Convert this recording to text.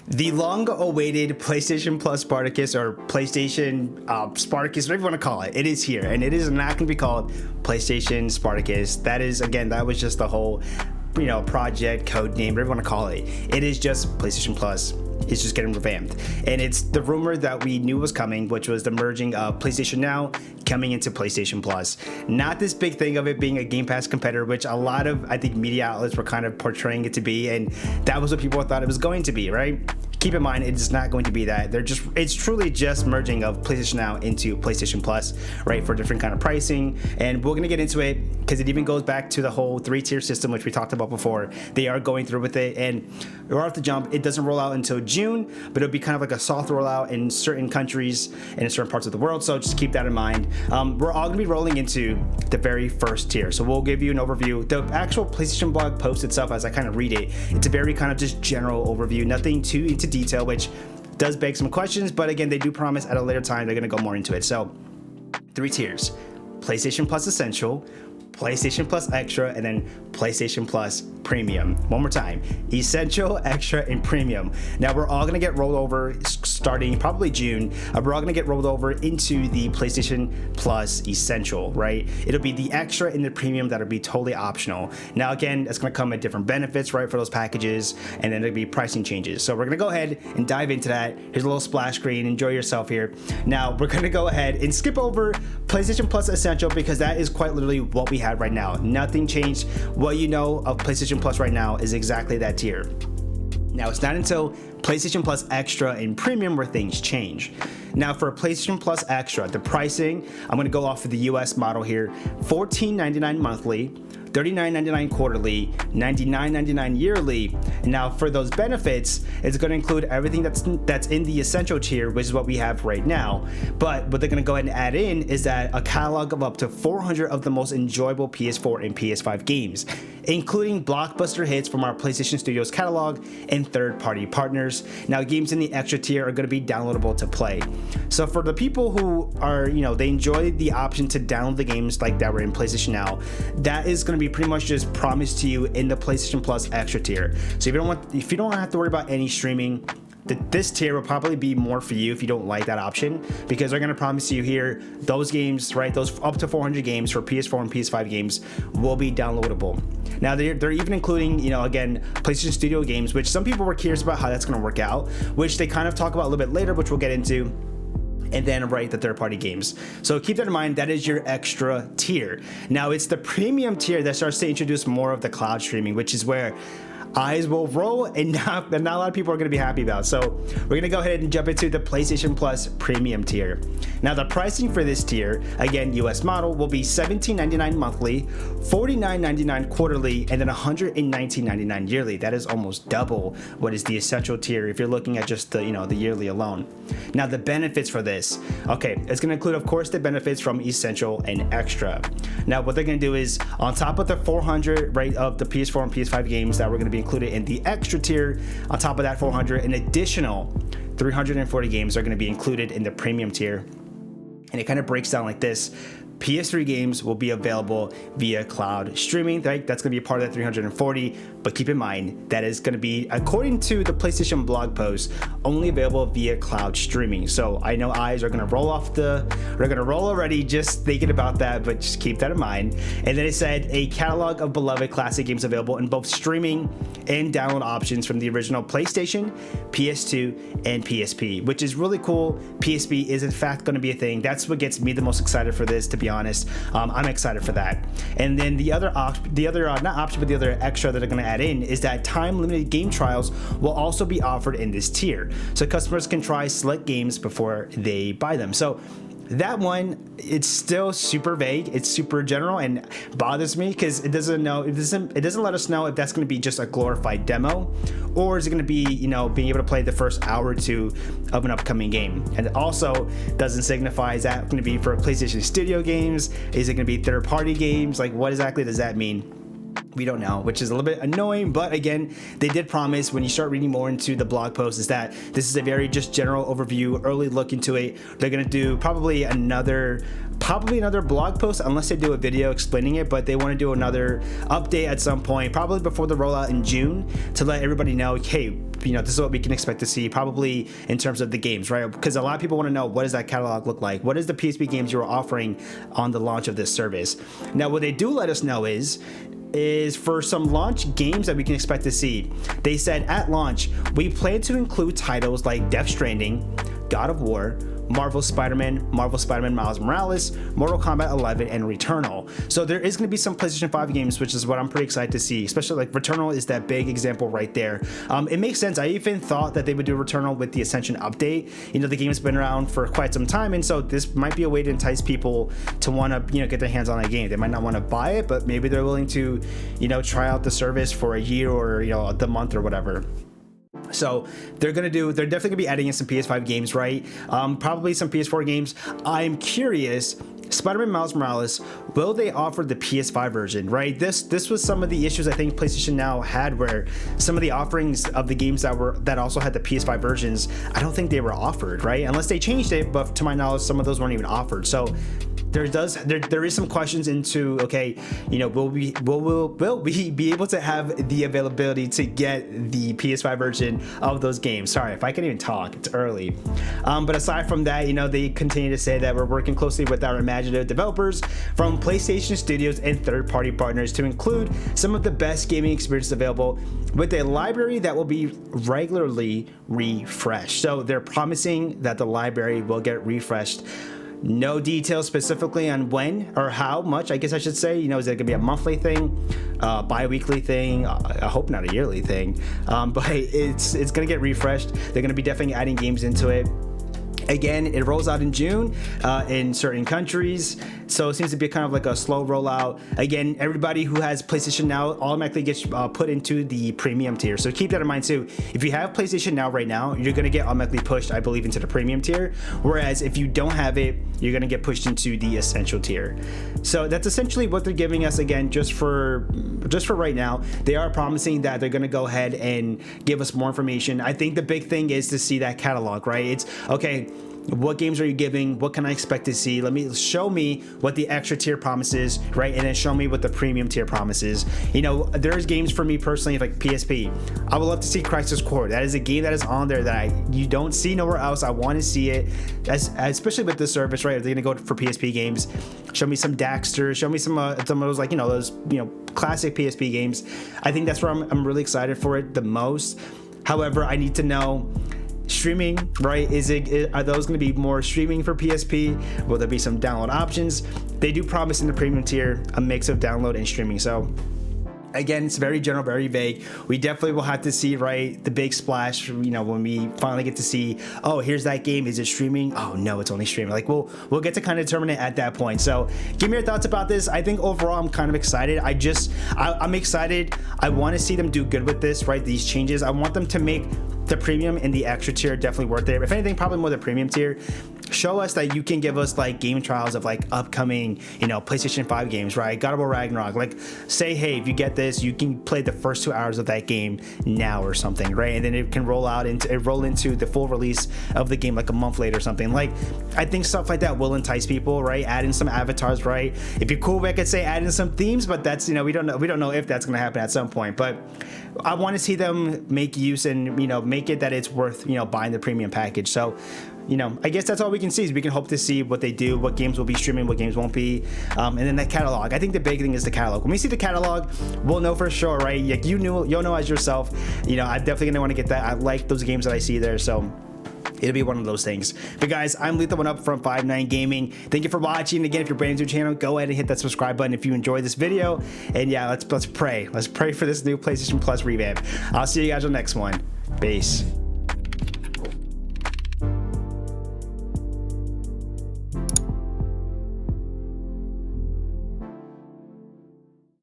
The long-awaited PlayStation Plus Spartacus, or PlayStation Spartacus, whatever you want to call it, it is here, and it is not going to be called PlayStation Spartacus. That is, again, that was just the whole, project, code name, whatever you want to call it. It is just PlayStation Plus. It's just getting revamped, and it's the rumor that we knew was coming, which was the merging of PlayStation Now coming into PlayStation Plus. Not this big thing of it being a Game Pass competitor, which a lot of, I think, media outlets were kind of portraying it to be, and that was what people thought it was going to be, right? Keep in mind, it's not going to be that. It's truly just merging of PlayStation Now into PlayStation Plus, right, for different kind of pricing. And we're gonna get into it because it even goes back to the whole 3-tier system, which we talked about before. They are going through with it, and right off the jump, it doesn't roll out until June, but it'll be kind of like a soft rollout in certain countries and in certain parts of the world. So just keep that in mind. We're all gonna be rolling into the very first tier. So we'll give you an overview. The actual PlayStation blog post itself, as I kind of read it, it's a very kind of just general overview, nothing too into detail, which does beg some questions, but again, they do promise at a later time they're going to go more into it. So 3 tiers: PlayStation Plus Essential, PlayStation Plus Extra, and then PlayStation Plus Premium. One more time: Essential, Extra, and Premium. Now we're all gonna get rolled over starting probably June. We're all gonna get rolled over into the PlayStation Plus Essential, right? It'll be the Extra and the Premium that'll be totally optional. Now again, it's gonna come with different benefits, right, for those packages, and then there'll be pricing changes. So we're gonna go ahead and dive into that. Here's a little splash screen. Enjoy yourself here. Now we're gonna go ahead and skip over PlayStation Plus Essential because that is quite literally what we have right now. Nothing changed. What you know of PlayStation Plus right now is exactly that tier. Now it's not until PlayStation Plus Extra and Premium where things change. Now for PlayStation Plus Extra, the pricing, I'm going to go off of the US model here: $14.99 monthly, $39.99 quarterly, $99.99 yearly. Now for those benefits, it's going to include everything that's in the Essential tier, which is what we have right now. But what they're going to go ahead and add in is that a catalog of up to 400 of the most enjoyable PS4 and PS5 games, including blockbuster hits from our PlayStation Studios catalog and third-party partners. Now games in the Extra tier are going to be downloadable to play. So for the people who are, they enjoy the option to download the games like that were in PlayStation Now, that is going to be pretty much just promised to you in the PlayStation Plus Extra tier. So if you don't have to worry about any streaming, this tier will probably be more for you if you don't like that option, because they're going to promise you here those games, right, those up to 400 games for PS4 and PS5 games will be downloadable. Now they're even including, again, PlayStation Studio games, which some people were curious about how that's going to work out, which they kind of talk about a little bit later, which we'll get into. And then the third-party games. So keep that in mind. That is your Extra tier. Now it's the Premium tier that starts to introduce more of the cloud streaming, which is where eyes will roll and not a lot of people are going to be happy about. So we're going to go ahead and jump into the PlayStation Plus Premium tier. Now the pricing for this tier, again, US model, will be $17.99 monthly, $49.99 quarterly, and then $119.99 yearly. That is almost double what is the Essential tier if you're looking at just the the yearly alone. Now the benefits for this, okay, it's going to include, of course, the benefits from Essential and Extra. Now what they're going to do is, on top of the 400 of the PS4 and PS5 games that we're going to be included in the Extra tier, on top of that 400, an additional 340 games are going to be included in the Premium tier. And it kind of breaks down like this: PS3 games will be available via cloud streaming, right? That's going to be a part of that 340, but keep in mind that is going to be, according to the PlayStation blog post, only available via cloud streaming. So I know eyes are going to roll already just thinking about that, but just keep that in mind. And then it said a catalog of beloved classic games available in both streaming and download options from the original PlayStation, PS2, and PSP, which is really cool. PSP is in fact going to be a thing. That's what gets me the most excited for this, to be honest. I'm excited for that. And then the other extra that they're going to add in is that time-limited game trials will also be offered in this tier, so customers can try select games before they buy them. So that one, it's still super vague, it's super general, and bothers me because it doesn't let us know if that's going to be just a glorified demo, or is it going to be being able to play the first hour or two of an upcoming game. And it also doesn't signify, is that going to be for PlayStation Studio games, is it going to be third-party games, like what exactly does that mean? We don't know, which is a little bit annoying, but again, they did promise when you start reading more into the blog post is that this is a very just general overview, early look into it. They're gonna do probably another blog post unless they do a video explaining it, but they want to do another update at some point, probably before the rollout in June, to let everybody know, hey, you know, this is what we can expect to see probably in terms of the games, right? Because a lot of people want to know, what does that catalog look like? What is the PSP games you are offering on the launch of this service? Now, what they do let us know is for some launch games that we can expect to see. They said at launch, we plan to include titles like Death Stranding, God of War, Marvel Spider-Man Miles Morales, Mortal Kombat 11, and Returnal. So there is going to be some PlayStation 5 games, which is what I'm pretty excited to see, especially like Returnal is that big example right there. It makes sense. I even thought that they would do Returnal with the Ascension update. You know, the game's been around for quite some time, and so this might be a way to entice people to want to, you know, get their hands on a game. They might not want to buy it, but maybe they're willing to, you know, try out the service for a year or, you know, the month or whatever. So they're definitely gonna be adding in some PS5 games, right? Probably some PS4 games. I'm curious, Spider-Man Miles Morales, will they offer the PS5 version, right? This was some of the issues I think PlayStation Now had, where some of the offerings of the games that also had the PS5 versions, I don't think they were offered, right? Unless they changed it, but to my knowledge, some of those weren't even offered. So there is some questions into, okay, you know, will we be able to have the availability to get the PS5 version of those games? Sorry if I can't even talk, it's early. But aside from that, you know, they continue to say that we're working closely with our imaginative developers from PlayStation Studios and third-party partners to include some of the best gaming experiences available with a library that will be regularly refreshed. So they're promising that the library will get refreshed. No details specifically on when or how much, I guess I should say. You know, is it gonna be a monthly thing, bi-weekly thing? I hope not a yearly thing, but it's gonna get refreshed. They're gonna be definitely adding games into it. Again, it rolls out in June in certain countries, so it seems to be kind of like a slow rollout. Again, everybody who has PlayStation Now automatically gets put into the premium tier, so keep that in mind too. If you have PlayStation Now right now, you're going to get automatically pushed, I believe, into the premium tier, whereas if you don't have it, you're going to get pushed into the essential tier. So that's essentially what they're giving us. Again, just for right now. They are promising that they're going to go ahead and give us more information. I think the big thing is to see that catalog, right? It's okay, what games are you giving? What can I expect to see? Show me what the extra tier promises, right? And then show me what the premium tier promises. You know, there's games for me personally, like PSP. I would love to see Crisis Core. That is a game that is on there that you don't see nowhere else. I want to see it, especially with this service, right? If they're gonna go for PSP games, show me some Daxter, show me some of those, like, you know, those, you know, classic PSP games. I think that's where I'm really excited for it the most. However, I need to know, streaming, right? Are those going to be more streaming for PSP? Will there be some download options? They do promise in the premium tier a mix of download and streaming. So again, it's very general, very vague. We definitely will have to see, right, the big splash, you know, when we finally get to see, oh, here's that game. Is it streaming? Oh no, it's only streaming. Like we'll get to kind of determine it at that point. So give me your thoughts about this. I think overall I'm kind of excited. I'm excited. I want to see them do good with this, right? These changes. I want them to make the premium and the extra tier definitely worth it. If anything, probably more the premium tier. Show us that you can give us like game trials of like upcoming, you know, PlayStation 5 games, right? God of War Ragnarok. Like, say, hey, if you get this, you can play the first 2 hours of that game now or something, right? And then it can roll into the full release of the game like a month later or something. Like, I think stuff like that will entice people, right? Add in some avatars, right? It'd be cool if I could say add in some themes, but that's, you know, we don't know if that's gonna happen at some point. But I want to see them make use and, you know, make it that it's worth, you know, buying the premium package. So, you know, I guess that's all we can see, is we can hope to see what they do, what games will be streaming, what games won't be, and then that catalog. I think the big thing is the catalog. When we see the catalog, we'll know for sure, right? Like, you'll know as yourself. You know, I'm definitely gonna want to get that. I like those games that I see there, so it'll be one of those things. But guys, I'm Lethal One Up from 5-9 Gaming. Thank you for watching. Again, if you're brand new to the channel, go ahead and hit that subscribe button if you enjoyed this video. And yeah, let's pray. Let's pray for this new PlayStation Plus revamp. I'll see you guys on the next one. Peace.